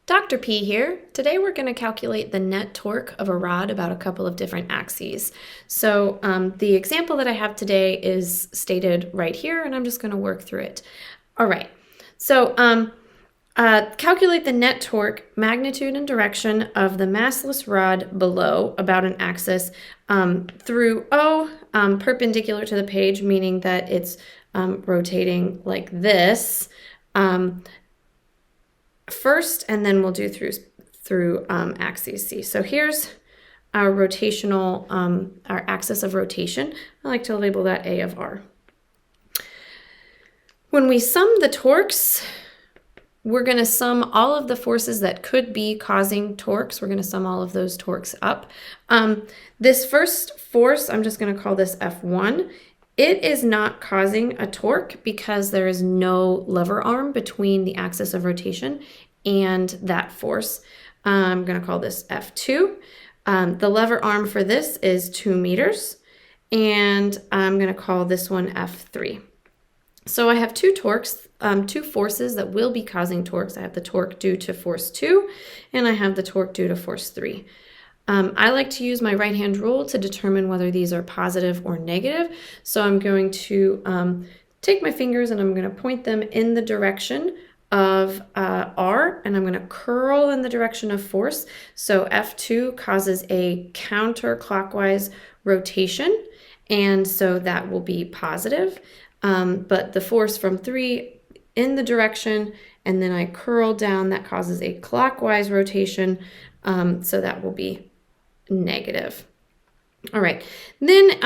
Dr. P here. Today we're going to calculate the net torque of a rod about a couple of different axes. So the example that I have today is stated right here, and I'm just going to work through it. All right, so calculate the net torque, magnitude, and direction of the massless rod below about an axis through O, perpendicular to the page, meaning that it's rotating like this. First, and then we'll do through axis C. So here's our rotational, our axis of rotation. I like to label that A of R. When we sum the torques, we're going to sum all of the forces that could be causing torques. We're going to sum all of those torques up. This first force, I'm just going to call this F1. It is not causing a torque because there is no lever arm between the axis of rotation and that force. I'm going to call this F2. The lever arm for this is 2 meters, and I'm going to call this one F3. So I have two torques, two forces that will be causing torques. I have the torque due to force 2, and I have the torque due to force 3. I like to use my right-hand rule to determine whether these are positive or negative. So I'm going to take my fingers and I'm going to point them in the direction of R, and I'm going to curl in the direction of force. So F2 causes a counterclockwise rotation, and so that will be positive. But the force from 3 in the direction, and then I curl down, that causes a clockwise rotation, so that will be negative. All right, then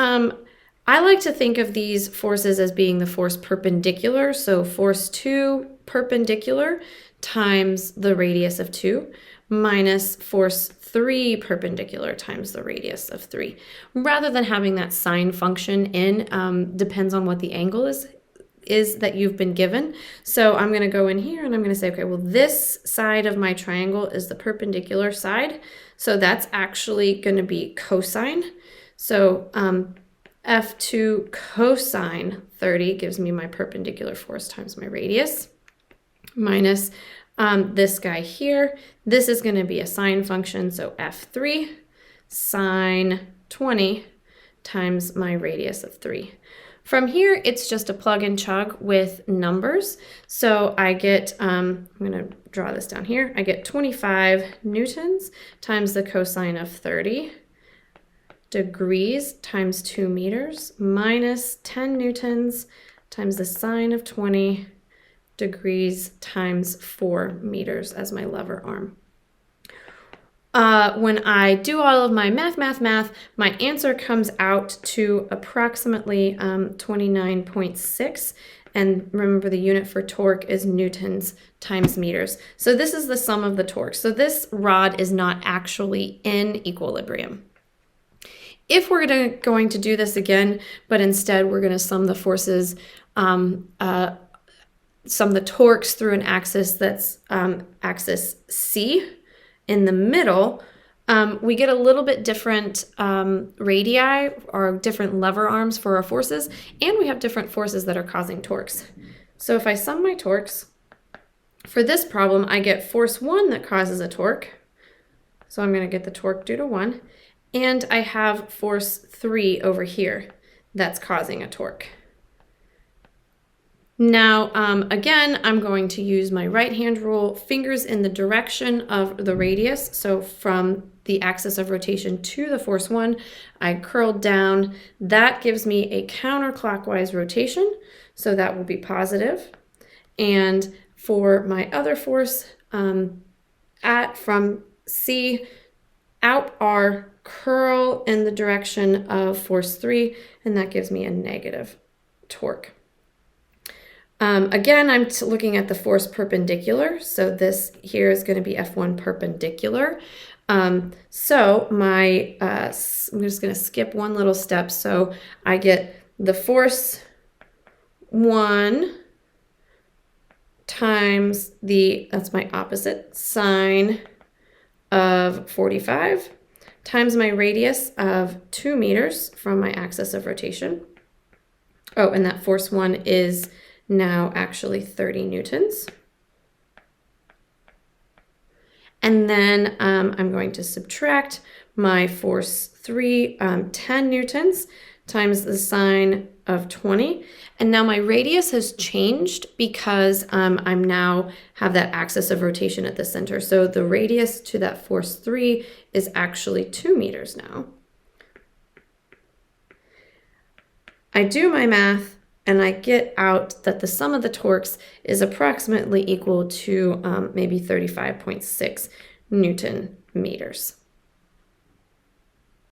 I like to think of these forces as being the force perpendicular. So force 2 perpendicular times the radius of 2 minus force 3 perpendicular times the radius of 3. Rather than having that sine function in, depends on what the angle is that you've been given. So I'm going to go in here and I'm going to say, okay, well, this side of my triangle is the perpendicular side. So that's actually going to be cosine. So F2 cosine 30 gives me my perpendicular force times my radius, minus this guy here. This is going to be a sine function, so F3 sine 20 times my radius of 3. From here, it's just a plug and chug with numbers. So I get, I'm going to draw this down here. I get 25 newtons times the cosine of 30 degrees times 2 meters minus 10 newtons times the sine of 20 degrees times 4 meters as my lever arm. When I do all of my math, my answer comes out to approximately 29.6. And remember, the unit for torque is newtons times meters. So this is the sum of the torque. So this rod is not actually in equilibrium. If we're going to do this again, but instead we're going to sum the forces, sum the torques through an axis that's axis C, in the middle, we get a little bit different radii or different lever arms for our forces, and we have different forces that are causing torques. So if I sum my torques, for this problem, I get force 1 that causes a torque. So I'm going to get the torque due to 1. And I have force 3 over here that's causing a torque. Now, again, I'm going to use my right-hand rule, fingers in the direction of the radius. So from the axis of rotation to the force 1, I curled down. That gives me a counterclockwise rotation, so that will be positive. And for my other force, from C out R, curl in the direction of force 3, and that gives me a negative torque. Again, I'm looking at the force perpendicular, so this here is going to be F1 perpendicular. So my, I'm just going to skip one little step. So I get the force 1 times that's my opposite, sine of 45, times my radius of 2 meters from my axis of rotation. Oh, and that force 1 is now actually 30 newtons. And then I'm going to subtract my force 3, 10 newtons times the sine of 20. And now my radius has changed because I'm now have that axis of rotation at the center. So the radius to that force 3 is actually 2 meters now. I do my math and I get out that the sum of the torques is approximately equal to maybe 35.6 Newton meters.